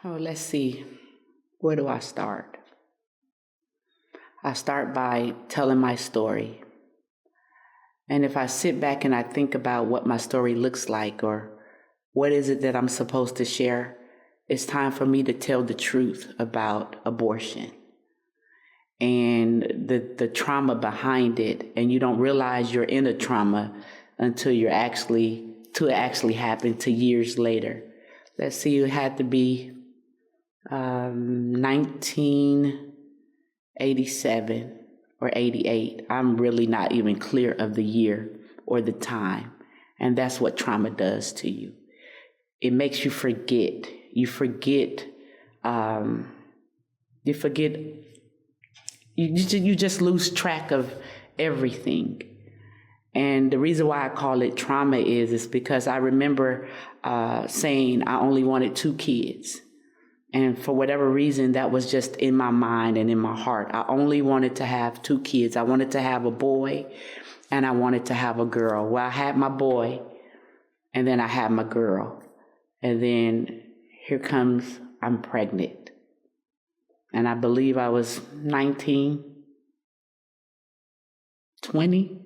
Oh, let's see. Where do I start? I start by telling my story. And if I sit back and I think about what my story looks like or what is it that I'm supposed to share, it's time for me to tell the truth about abortion and the trauma behind it. And you don't realize you're in a trauma until it actually happened to years later. Let's see, it had to be 1987 or 88. I'm really not even clear of the year or the time. And that's what trauma does to you. It makes you forget. You just lose track of everything. And the reason why I call it trauma is because I remember saying I only wanted 2 kids. And for whatever reason, that was just in my mind and in my heart. I only wanted to have 2 kids. I wanted to have a boy and I wanted to have a girl. Well, I had my boy and then I had my girl. And then here comes, I'm pregnant. And I believe I was 19, 20.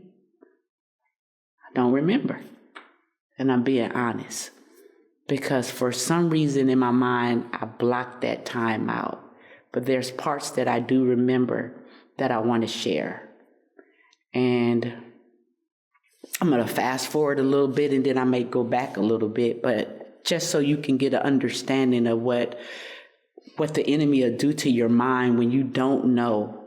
I don't remember. And I'm being honest. Because for some reason in my mind, I blocked that time out. But there's parts that I do remember that I want to share. And I'm going to fast forward a little bit and then I may go back a little bit. But just so you can get an understanding of what the enemy will do to your mind when you don't know,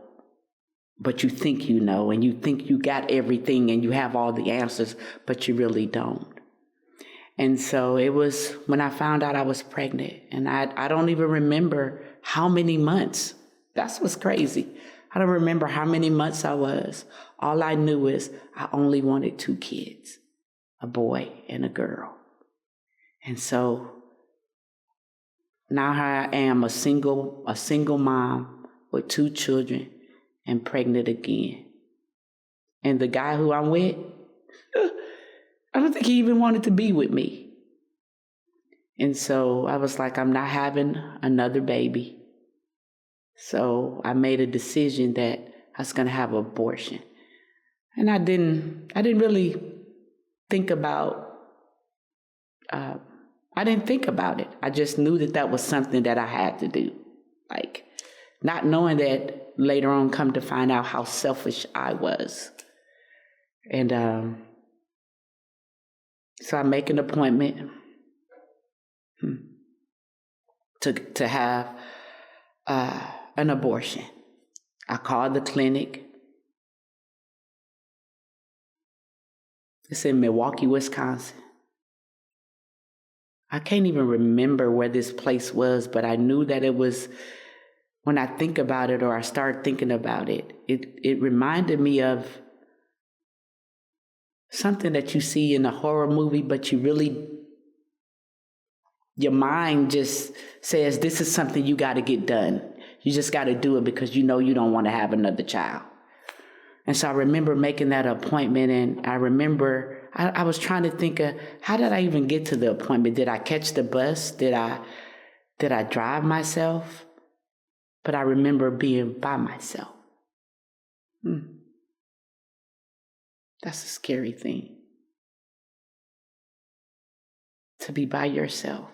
but you think you know, and you think you got everything and you have all the answers, but you really don't. And so it was when I found out I was pregnant, and I don't even remember how many months. That's what's crazy. I don't remember how many months I was. All I knew is I only wanted 2 kids, a boy and a girl. And so now here I am, a single mom with 2 children and pregnant again. And the guy who I'm with, I don't think he even wanted to be with me. And so I was like, I'm not having another baby. So I made a decision that I was going to have an abortion. And I didn't really think about, I didn't think about it. I just knew that was something that I had to do. Like, not knowing that later on come to find out how selfish I was. And, so I make an appointment to have an abortion. I called the clinic. It's in Milwaukee, Wisconsin. I can't even remember where this place was, but I knew that it was, when I think about it or I start thinking about it, it reminded me of something that you see in a horror movie, but your mind just says, this is something you got to get done. You just got to do it because you know you don't want to have another child. And so I remember making that appointment, and I remember I was trying to think of, how did I even get to the appointment? Did I catch the bus? Did I drive myself? But I remember being by myself. That's a scary thing. To be by yourself.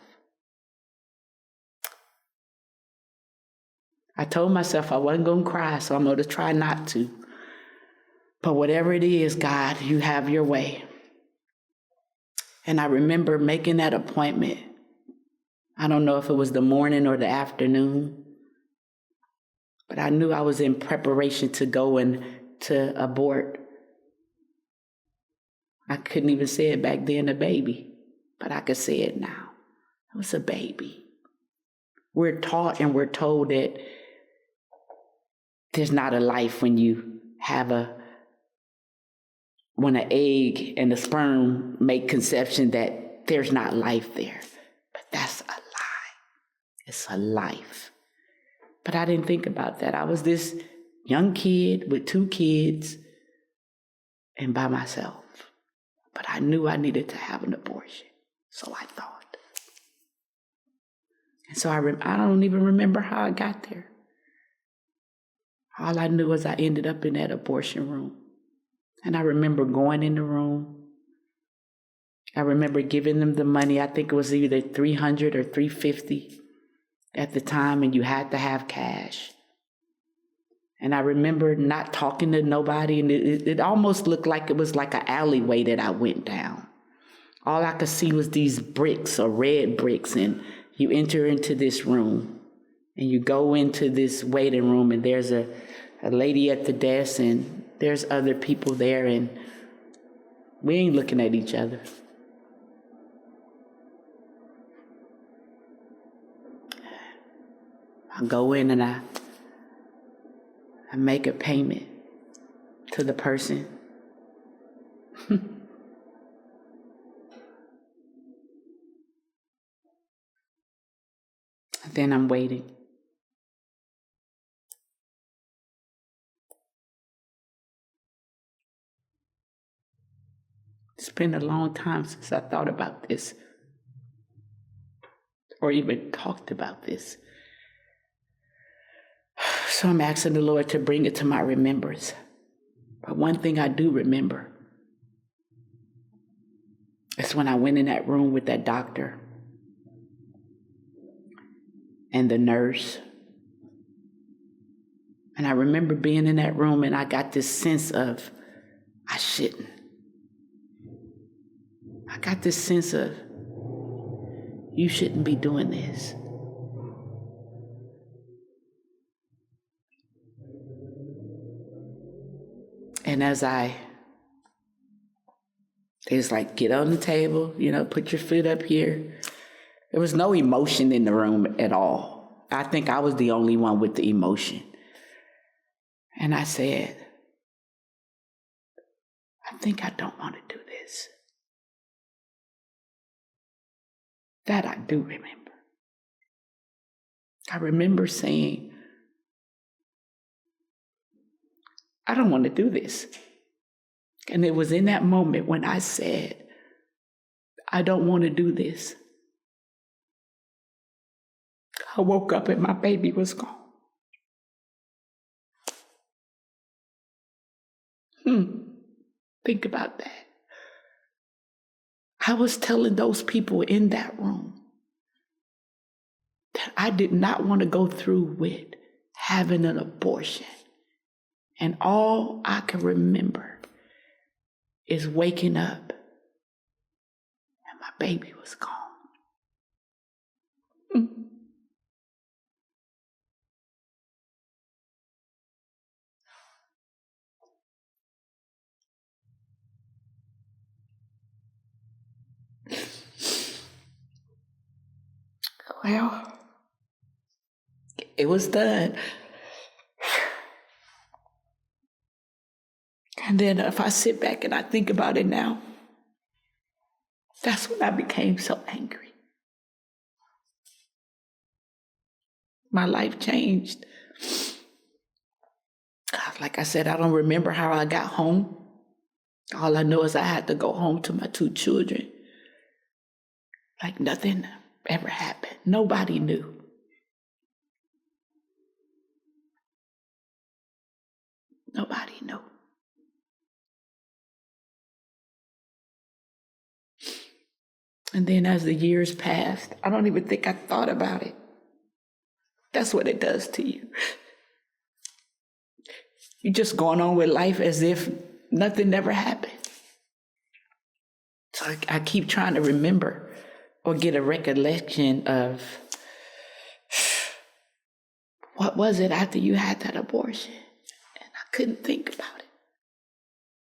I told myself I wasn't going to cry, so I'm going to try not to. But whatever it is, God, you have your way. And I remember making that appointment. I don't know if it was the morning or the afternoon, but I knew I was in preparation to go and to abort. I couldn't even say it back then, a baby, but I could say it now. It was a baby. We're taught and we're told that there's not a life when you have when an egg and the sperm make conception, that there's not life there. But that's a lie. It's a life. But I didn't think about that. I was this young kid with 2 kids and by myself. But I knew I needed to have an abortion. So I thought. And so I don't even remember how I got there. All I knew was I ended up in that abortion room. And I remember going in the room. I remember giving them the money. I think it was either $300 or $350 at the time, and you had to have cash. And I remember not talking to nobody, and it almost looked like it was like an alleyway that I went down. All I could see was these bricks or red bricks, and you enter into this room, and you go into this waiting room, and there's a lady at the desk, and there's other people there, and we ain't looking at each other. I go in and I make a payment to the person. Then I'm waiting. It's been a long time since I thought about this or even talked about this. So I'm asking the Lord to bring it to my remembrance. But one thing I do remember is when I went in that room with that doctor and the nurse. And I remember being in that room, and I got this sense of, I shouldn't. I got this sense of, you shouldn't be doing this. And as they was like, get on the table, put your foot up here. There was no emotion in the room at all. I think I was the only one with the emotion. And I said, I think I don't want to do this. That I do remember. I remember saying, I don't want to do this. And it was in that moment when I said, I don't want to do this. I woke up and my baby was gone. Think about that. I was telling those people in that room that I did not want to go through with having an abortion. And all I can remember is waking up and my baby was gone. Well, it was done. And then if I sit back and I think about it now, that's when I became so angry. My life changed. Like I said, I don't remember how I got home. All I know is I had to go home to my 2 children. Like nothing ever happened. Nobody knew. Nobody knew. And then as the years passed, I don't even think I thought about it. That's what it does to you. You're just going on with life as if nothing ever happened. So I keep trying to remember or get a recollection of what was it after you had that abortion? And I couldn't think about it.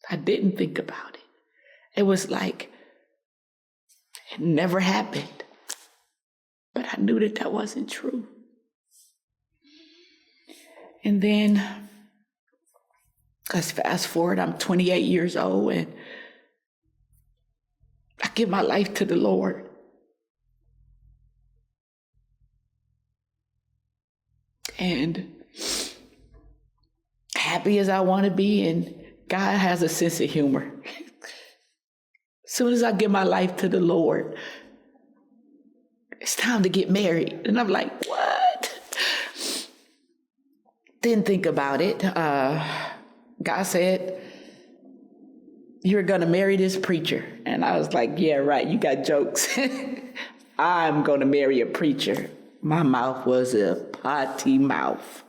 I didn't think about it. It was like it never happened. But I knew that wasn't true. And then, let's fast forward, I'm 28 years old and I give my life to the Lord. And happy as I want to be, and God has a sense of humor. As soon as I give my life to the Lord, it's time to get married. And I'm like, what? Didn't think about it. God said, you're going to marry this preacher. And I was like, yeah, right. You got jokes. I'm going to marry a preacher. My mouth was a potty mouth.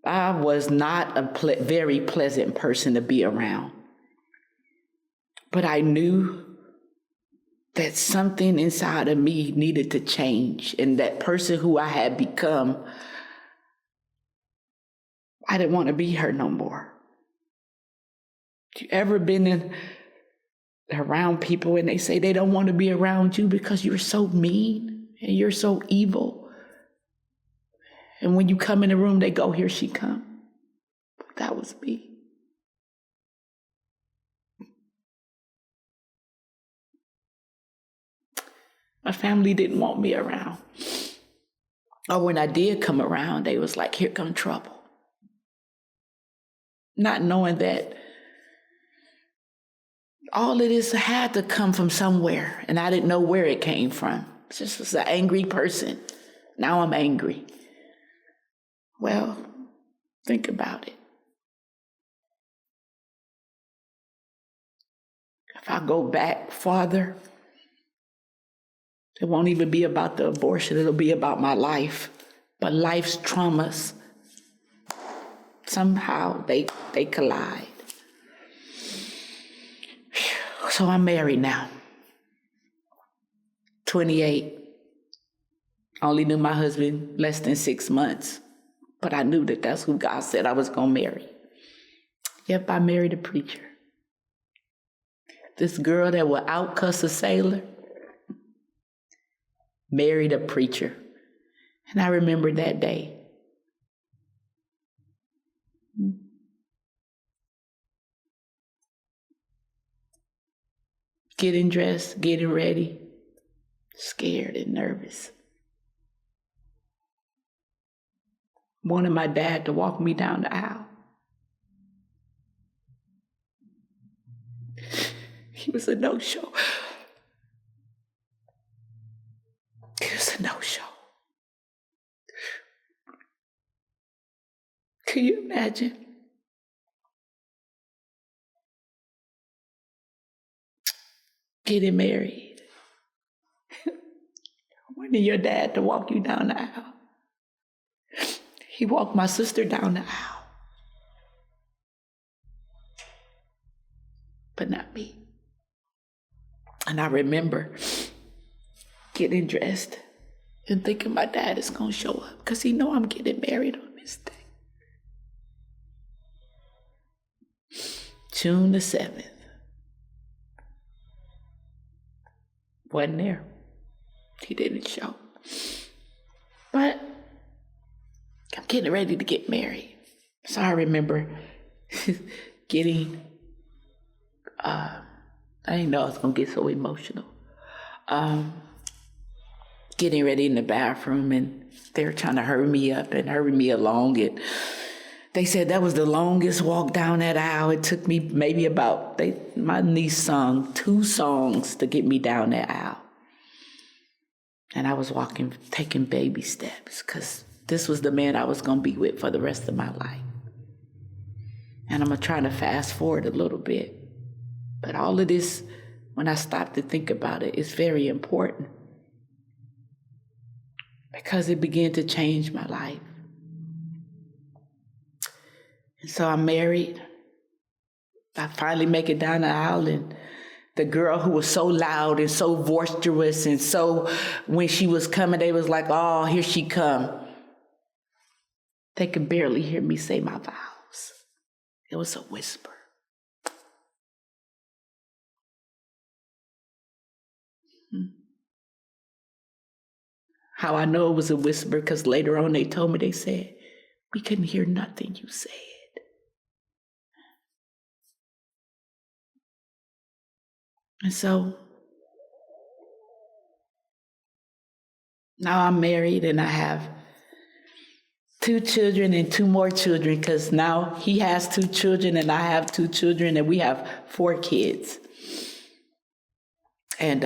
I was not a very pleasant person to be around. But I knew that something inside of me needed to change. And that person who I had become, I didn't want to be her no more. You ever been around people and they say they don't want to be around you because you're so mean and you're so evil? And when you come in the room, they go, here she come. But that was me. My family didn't want me around. Or when I did come around, they was like, here come trouble. Not knowing that all of this had to come from somewhere, and I didn't know where it came from. I just was an angry person. Now I'm angry. Well, think about it. If I go back farther, it won't even be about the abortion. It'll be about my life. But life's traumas, somehow they collide. So I'm married now. 28. Only knew my husband less than 6 months. But I knew that that's who God said I was going to marry. Yep, I married a preacher. This girl that will outcuss a sailor married a preacher. And I remember that day. Getting dressed, getting ready, scared and nervous. Wanted my dad to walk me down the aisle. He was a no-show. It was a no-show. Can you imagine? Getting married. Wanting your dad to walk you down the aisle. He walked my sister down the aisle. But not me. And I remember getting dressed and thinking my dad is going to show up because he know I'm getting married on this day. June the 7th. Wasn't there. He didn't show. But I'm getting ready to get married. So I remember getting, I didn't know I was going to get so emotional. Getting ready in the bathroom, and they were trying to hurry me up and hurry me along. And they said that was the longest walk down that aisle. It took me maybe about, my niece sung 2 songs to get me down that aisle. And I was walking, taking baby steps, because this was the man I was going to be with for the rest of my life. And I'm going to try to fast forward a little bit. But all of this, when I stop to think about it, is very important. Because it began to change my life. And so I'm married. I finally make it down the aisle, and the girl who was so loud and so boisterous, and so when she was coming, they was like, oh, here she come. They could barely hear me say my vows. It was a whisper. How I know it was a whisper, because later on they told me, they said, we couldn't hear nothing you said. And so now I'm married and I have 2 children and 2 more children, because now he has 2 children and I have 2 children, and we have 4 kids. And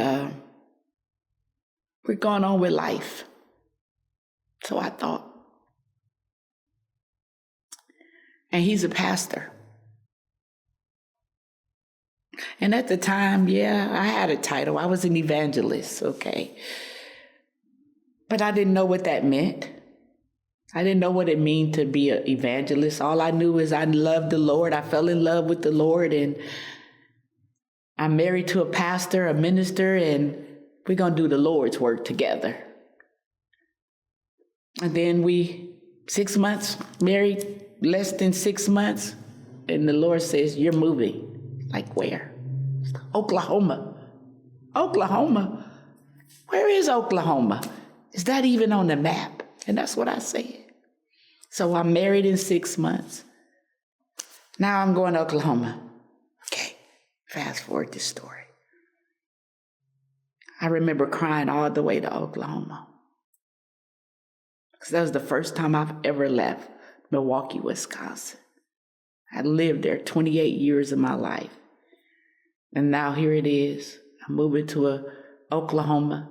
We're going on with life. So I thought. And he's a pastor. And at the time, yeah, I had a title. I was an evangelist, okay? But I didn't know what that meant. I didn't know what it meant to be an evangelist. All I knew is I loved the Lord. I fell in love with the Lord, and I'm married to a pastor, a minister, and we're going to do the Lord's work together. And then 6 months, married, less than 6 months, and the Lord says, you're moving. Like where? Oklahoma. Oklahoma? Where is Oklahoma? Is that even on the map? And that's what I said. So I'm married in 6 months. Now I'm going to Oklahoma. Okay, fast forward this story. I remember crying all the way to Oklahoma. Because that was the first time I've ever left Milwaukee, Wisconsin. I lived there 28 years of my life. And now here it is. I'm moving to Oklahoma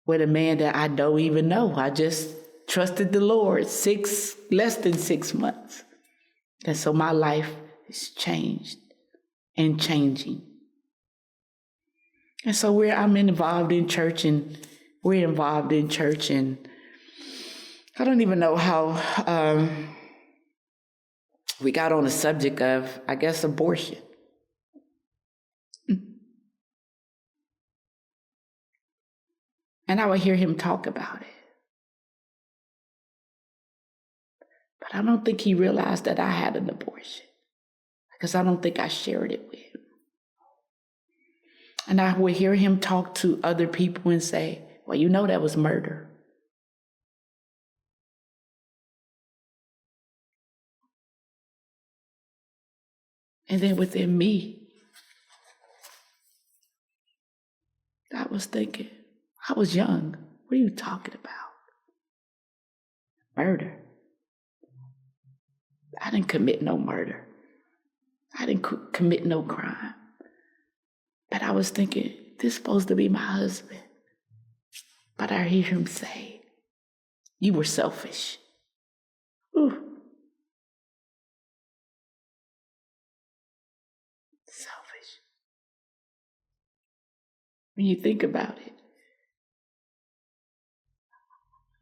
with a man that I don't even know. I just trusted the Lord less than 6 months. And so my life is changed and changing. And so I'm involved in church, and we're involved in church, and I don't even know how we got on the subject of, I guess, abortion. And I would hear him talk about it. But I don't think he realized that I had an abortion, because I don't think I shared it with him. And I would hear him talk to other people and say, well, you know that was murder. And then within me, I was thinking, I was young. What are you talking about? Murder. I didn't commit no murder. I didn't commit no crime. But I was thinking, this is supposed to be my husband. But I hear him say, you were selfish. Ooh. Selfish. When you think about it,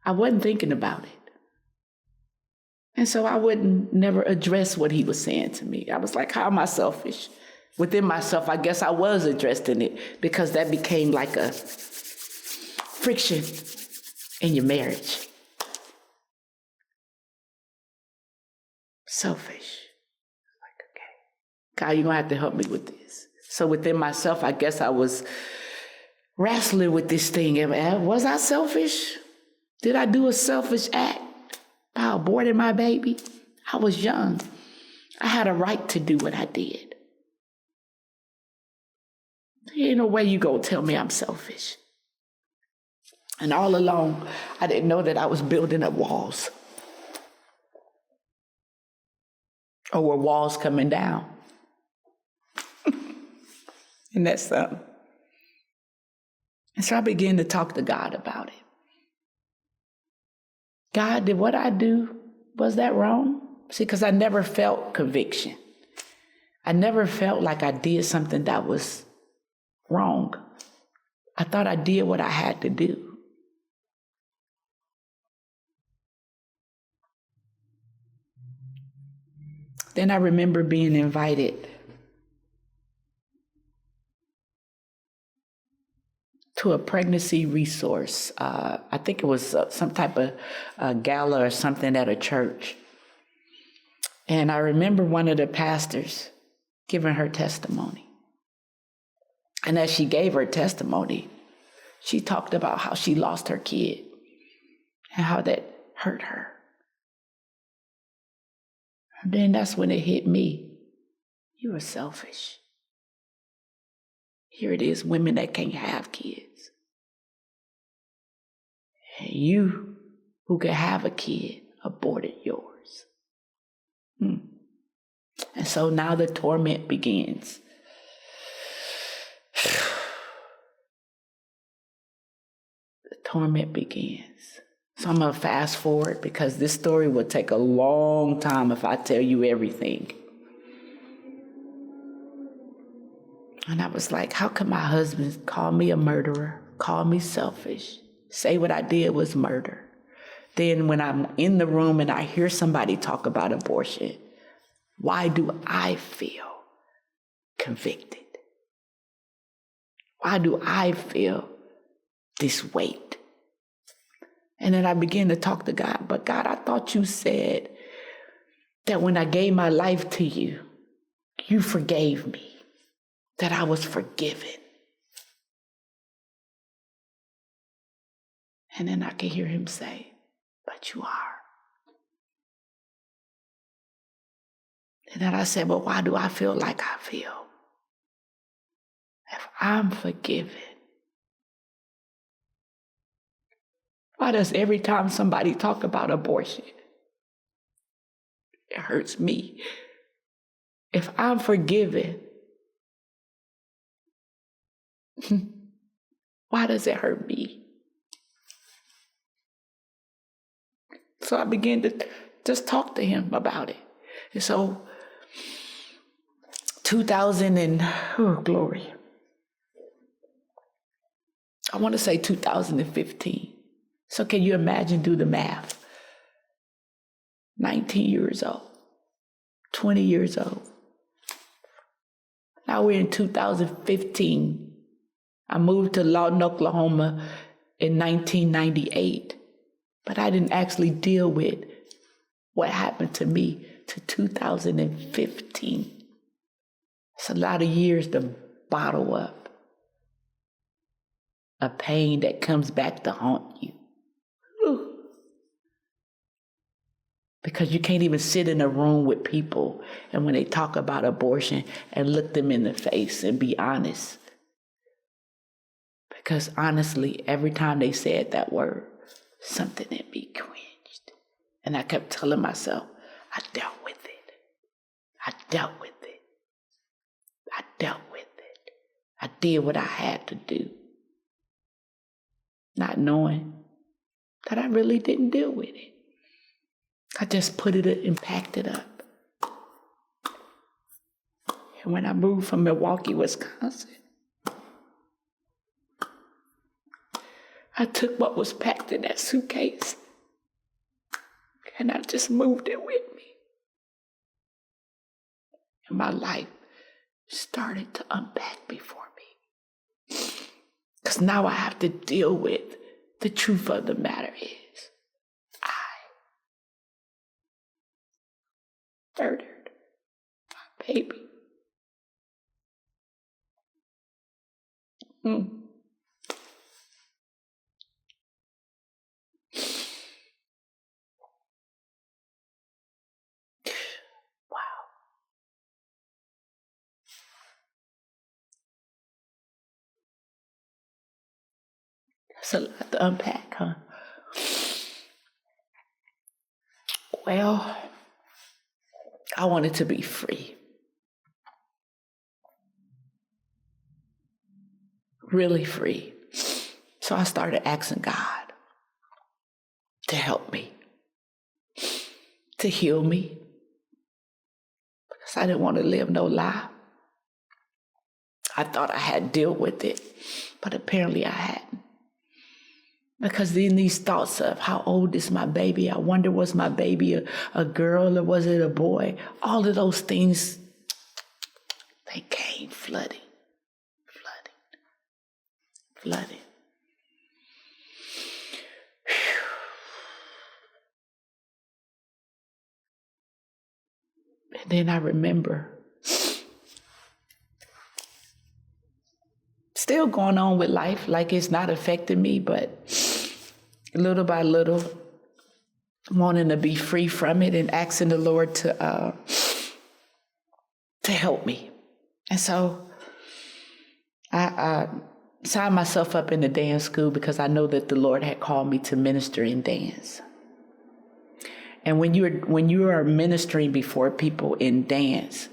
I wasn't thinking about it. And so I wouldn't never address what he was saying to me. I was like, how am I selfish? Within myself, I guess I was addressing it, because that became like a friction in your marriage. Selfish. Like, okay, God, you're going to have to help me with this. So within myself, I guess I was wrestling with this thing. Was I selfish? Did I do a selfish act by aborting my baby? I was young. I had a right to do what I did. There ain't no way you gonna tell me I'm selfish. And all along, I didn't know that I was building up walls. Or were walls coming down? And that's something. And so I began to talk to God about it. God, did what I do, was that wrong? See, because I never felt conviction. I never felt like I did something that was wrong. I thought I did what I had to do. Then I remember being invited to a pregnancy resource. I think it was some type of gala or something at a church. And I remember one of the pastors giving her testimony. And as she gave her testimony, she talked about how she lost her kid and how that hurt her. And then that's when it hit me. You were selfish. Here it is, women that can't have kids. And you, who can have a kid, aborted yours. And so now the torment begins. torment begins. So I'm going to fast forward because this story will take a long time if I tell you everything. And I was like, how could my husband call me a murderer, call me selfish, say what I did was murder? Then when I'm in the room and I hear somebody talk about abortion, why do I feel convicted? Why do I feel this weight? And then I began to talk to God. But God, I thought you said that when I gave my life to you, you forgave me, that I was forgiven. And then I could hear him say, but you are. And then I said, but why do I feel like I feel? If I'm forgiven, why does every time somebody talk about abortion, it hurts me? If I'm forgiven, why does it hurt me? So I began to just talk to him about it. And so 2015. So can you imagine, do the math? 19 years old, 20 years old. Now we're in 2015. I moved to Lawton, Oklahoma in 1998, but I didn't actually deal with what happened to me to 2015. It's a lot of years to bottle up a pain that comes back to haunt you. Whew. Because you can't even sit in a room with people and when they talk about abortion and look them in the face and be honest. Because honestly, every time they said that word, something in me cringed. And I kept telling myself, I dealt with it. I dealt with it. I dealt with it. I did what I had to do. Not knowing that I really didn't deal with it. I just put it and packed it up. And when I moved from Milwaukee, Wisconsin, I took what was packed in that suitcase and I just moved it with me. And my life started to unpack before me. Because now I have to deal with the truth of the matter is, I murdered my baby. That's a lot to unpack, huh? Well, I wanted to be free. Really free. So I started asking God to help me, to heal me, because I didn't want to live no lie. I thought I had to deal with it, but apparently I hadn't. Because then these thoughts of how old is my baby? I wonder, was my baby a girl or was it a boy? All of those things, they came flooding. And then I remember still going on with life like it's not affecting me, but little by little, wanting to be free from it and asking the Lord to help me. And so I signed myself up in the dance school because I know that the Lord had called me to minister in dance. And when you are ministering before people in dance,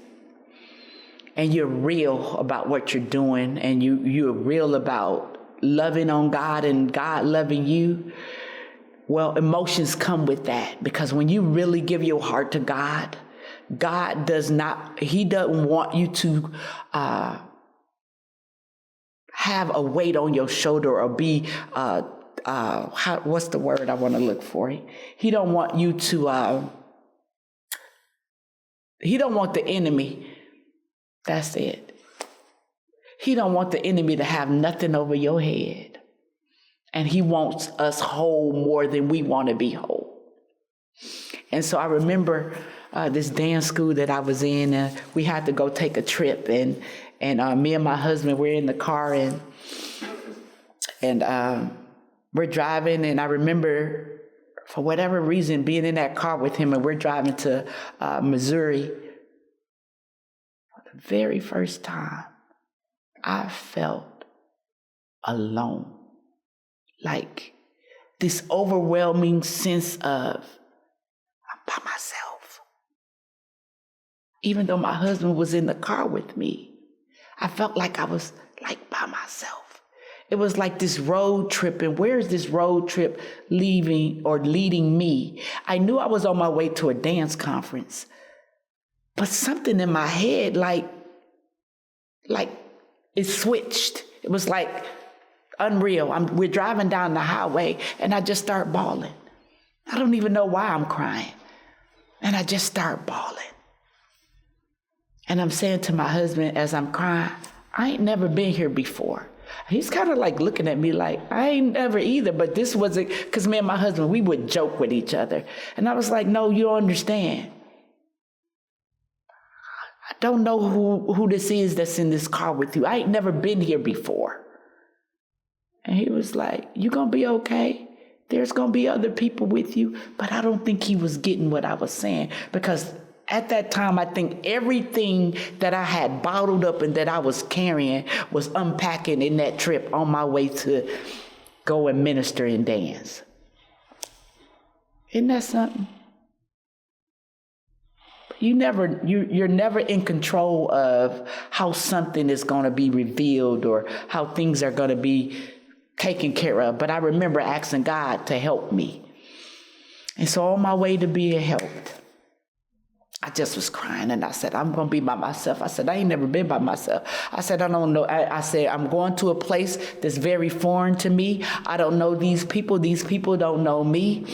and you're real about what you're doing, and you're real about loving on God and God loving you, well, emotions come with that, because when you really give your heart to God, God he doesn't want you to have a weight on your shoulder or be, what's the word I want to look for? He don't want you to, he don't want the enemy, that's it. He don't want the enemy to have nothing over your head. And he wants us whole more than we want to be whole. And so I remember this dance school that I was in, and we had to go take a trip, and me and my husband were in the car, and we're driving, and I remember, for whatever reason, being in that car with him, and we're driving to Missouri. For the very first time, I felt alone. Like this overwhelming sense of, I'm by myself. Even though my husband was in the car with me, I felt like I was like by myself. It was like this road trip, and where is this road trip leading me? I knew I was on my way to a dance conference, but something in my head, like it switched. It was like unreal. We're driving down the highway, and I just start bawling. I don't even know why I'm crying. And I just start bawling. And I'm saying to my husband as I'm crying, I ain't never been here before. He's kind of like looking at me like, I ain't never either, but this wasn't, because me and my husband, we would joke with each other. And I was like, no, you don't understand. I don't know who this is that's in this car with you. I ain't never been here before. And he was like, you gonna be okay? There's gonna be other people with you. But I don't think he was getting what I was saying, because at that time, I think everything that I had bottled up and that I was carrying was unpacking in that trip on my way to go and minister and dance. Isn't that something? You're never in control of how something is going to be revealed or how things are going to be taken care of. But I remember asking God to help me. And so on my way to being helped, I just was crying, and I said, I'm going to be by myself. I said, I ain't never been by myself. I said, I don't know. I said, I'm going to a place that's very foreign to me. I don't know these people. These people don't know me.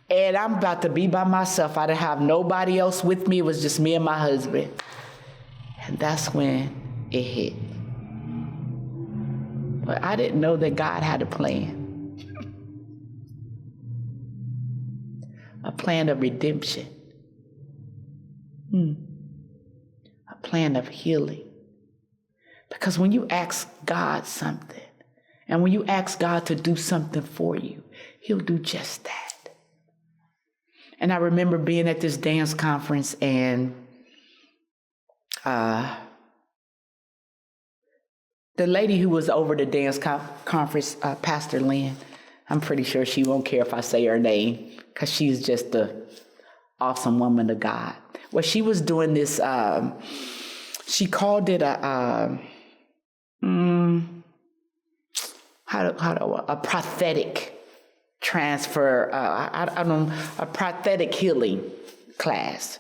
And I'm about to be by myself. I didn't have nobody else with me. It was just me and my husband. And that's when it hit. But I didn't know that God had a plan. A plan of redemption. A plan of healing. Because when you ask God something, and when you ask God to do something for you, he'll do just that. And I remember being at this dance conference, and the lady who was over the dance conference, Pastor Lynn, I'm pretty sure she won't care if I say her name, because she's just an awesome woman of God. Well, she was doing this, she called it a prophetic transfer, a prophetic healing class.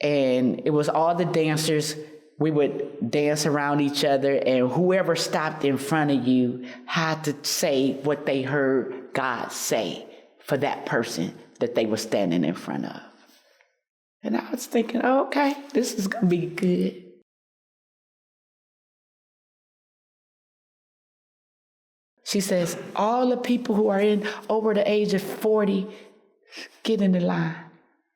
And it was all the dancers. We would dance around each other, and whoever stopped in front of you had to say what they heard God say for that person that they were standing in front of. And I was thinking, oh, okay, this is going to be good. She says, all the people who are over the age of 40, get in the line,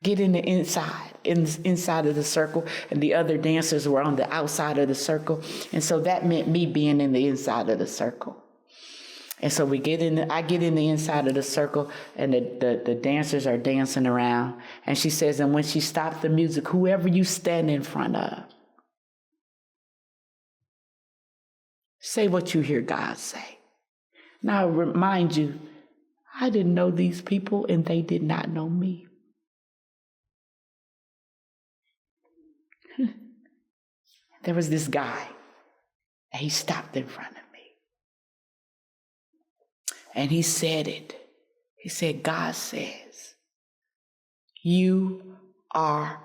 get in the inside of the circle, and the other dancers were on the outside of the circle. And so that meant me being in the inside of the circle. And so I get in the inside of the circle, and the dancers are dancing around. And she says, and when she stopped the music, whoever you stand in front of, say what you hear God say. Now, remind you, I didn't know these people, and they did not know me. There was this guy, and he stopped in front of me. And he said it. He said, God says, you are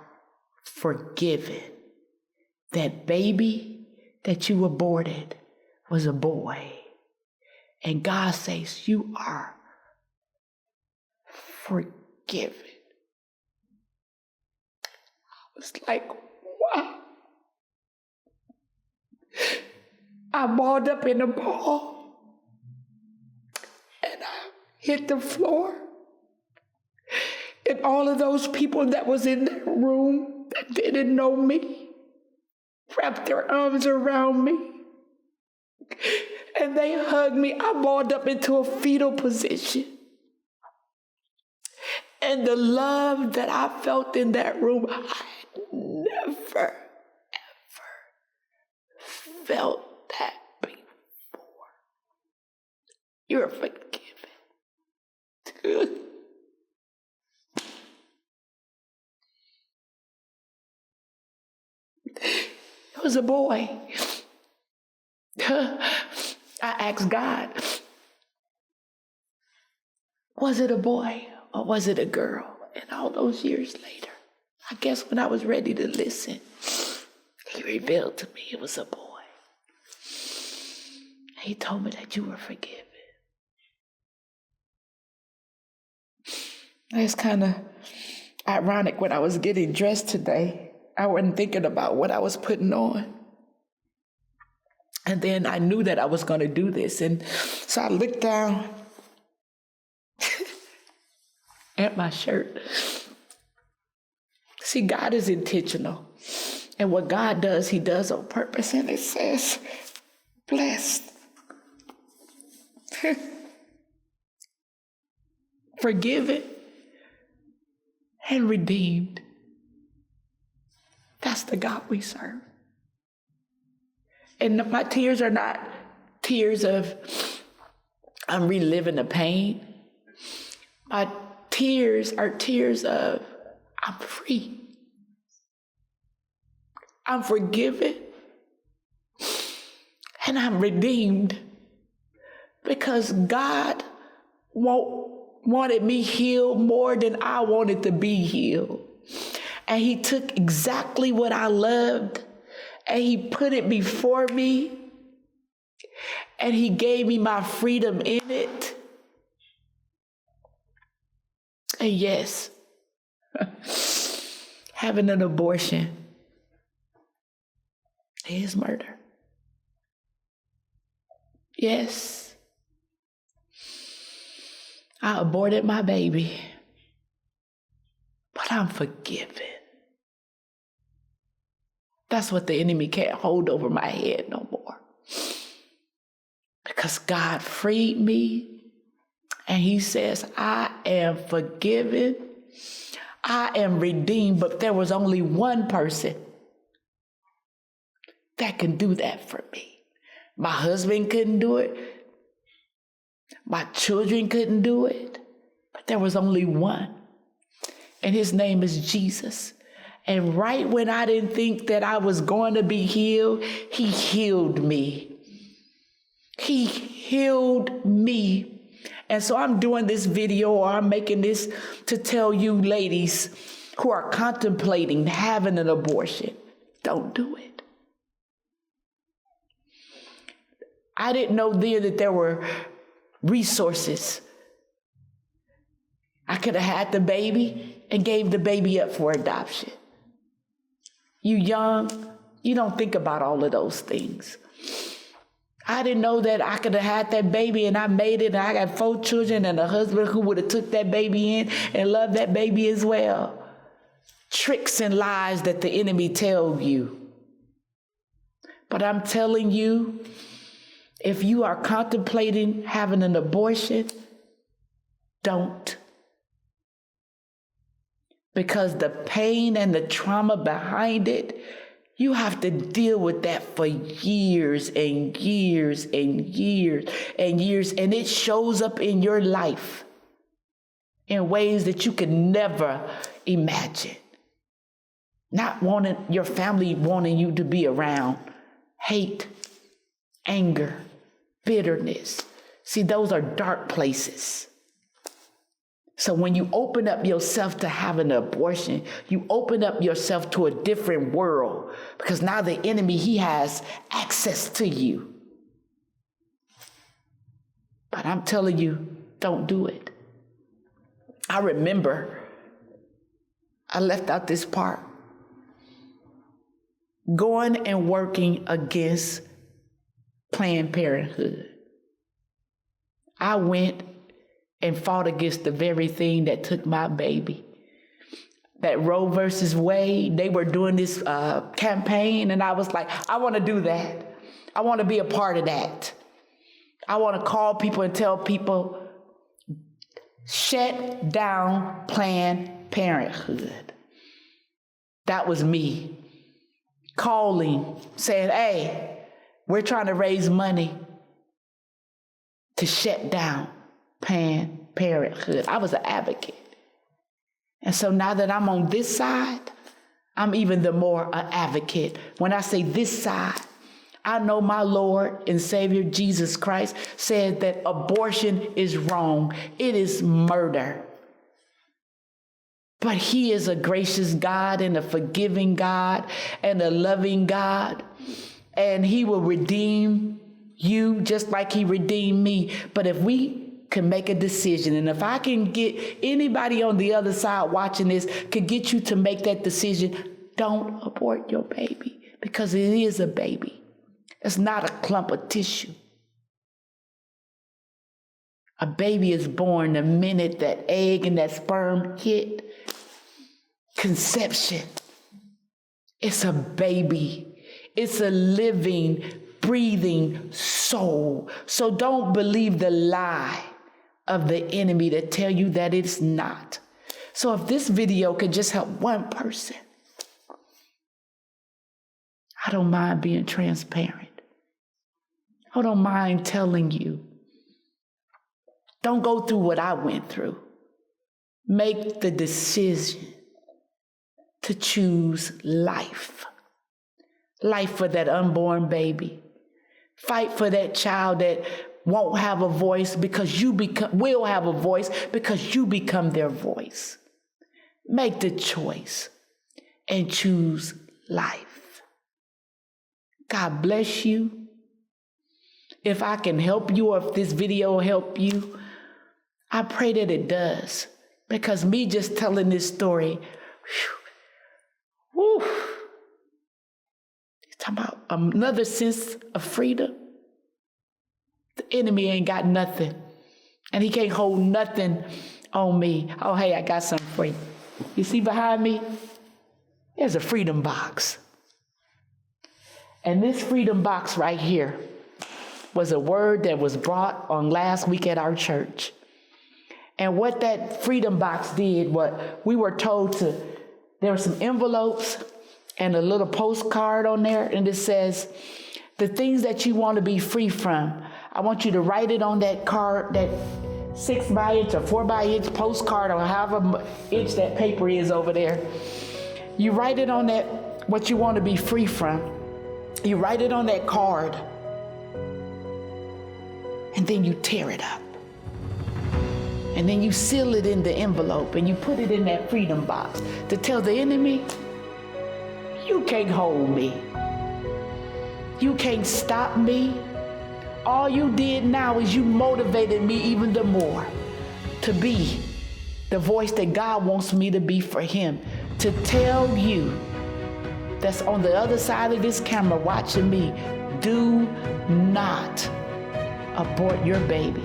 forgiven. That baby that you aborted was a boy. And God says, you are forgiven. I was like, wow. I balled up in a ball and I hit the floor. And all of those people that was in that room that didn't know me wrapped their arms around me and they hugged me. I balled up into a fetal position. And the love that I felt in that room, I had never, ever felt that before. You're forgiven. It was a boy. I asked God, was it a boy or was it a girl? And all those years later, I guess when I was ready to listen, he revealed to me it was a boy. He told me that you were forgiven. It's kind of ironic. When I was getting dressed today, I wasn't thinking about what I was putting on. And then I knew that I was going to do this. And so I looked down at my shirt. See, God is intentional. And what God does, he does on purpose. And it says, blessed, forgiven, and redeemed. That's the God we serve. And my tears are not tears of I'm reliving the pain. My tears are tears of I'm free. I'm forgiven. And I'm redeemed. Because God wanted me healed more than I wanted to be healed. And he took exactly what I loved and he put it before me and he gave me my freedom in it. And yes, having an abortion is murder. Yes, I aborted my baby, but I'm forgiven. That's what the enemy can't hold over my head no more. Because God freed me and he says, I am forgiven. I am redeemed, but there was only one person that can do that for me. My husband couldn't do it. My children couldn't do it. But there was only one. And his name is Jesus. And right when I didn't think that I was going to be healed, he healed me. He healed me. And so I'm doing this video, or I'm making this to tell you ladies who are contemplating having an abortion, don't do it. I didn't know then that there were resources. I could have had the baby and gave the baby up for adoption. You young, you don't think about all of those things. I didn't know that I could have had that baby and I made it and I got 4 children and a husband who would have took that baby in and loved that baby as well. Tricks and lies that the enemy tells you. But I'm telling you, if you are contemplating having an abortion, don't. Because the pain and the trauma behind it, you have to deal with that for years and years and years and years. And it shows up in your life in ways that you could never imagine. Not wanting your family wanting you to be around. Hate, anger, bitterness, See, those are dark places. So when you open up yourself to having an abortion, you open up yourself to a different world, because now the enemy, he has access to you. But I'm telling you, don't do it. I remember, I left out this part, going and working against Planned Parenthood. I went and fought against the very thing that took my baby. That Roe versus Wade, they were doing this campaign, and I was like, I want to do that. I want to be a part of that. I want to call people and tell people, shut down Planned Parenthood. That was me calling, saying, hey, we're trying to raise money to shut down Planned Parenthood. I was an advocate. And so now that I'm on this side, I'm even the more an advocate. When I say this side, I know my Lord and Savior Jesus Christ said that abortion is wrong. It is murder. But he is a gracious God and a forgiving God and a loving God. And he will redeem you just like he redeemed me. But if we can make a decision, and if I can get anybody on the other side watching this, could get you to make that decision, don't abort your baby, because it is a baby. It's not a clump of tissue. A baby is born the minute that egg and that sperm hit conception. It's a baby. It's a living, breathing soul. So don't believe the lie of the enemy that tell you that it's not. So if this video could just help one person, I don't mind being transparent. I don't mind telling you. Don't go through what I went through. Make the decision to choose life. Life for that unborn baby. Fight for that child that won't have a voice, because will have a voice because you become their voice. Make the choice and choose life. God bless you. If I can help you, or if this video will help you, I pray that it does. Because me just telling this story, talking about another sense of freedom. The enemy ain't got nothing. And he can't hold nothing on me. Oh, hey, I got something for you. You see behind me? There's a freedom box. And this freedom box right here was a word that was brought on last week at our church. And what that freedom box did, what we were told to, there were some envelopes and a little postcard on there, and it says, the things that you want to be free from, I want you to write it on that card, that 6 by inch or 4 by inch postcard, or however inch that paper is over there. You write it on that, what you want to be free from. You write it on that card, and then you tear it up. And then you seal it in the envelope, and you put it in that freedom box to tell the enemy, you can't hold me. You can't stop me. All you did now is you motivated me even the more to be the voice that God wants me to be for him. To tell you that's on the other side of this camera watching me, do not abort your baby.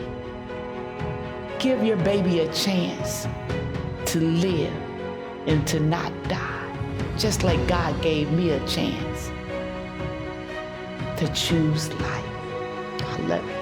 Give your baby a chance to live and to not die. Just like God gave me a chance to choose life. I love you.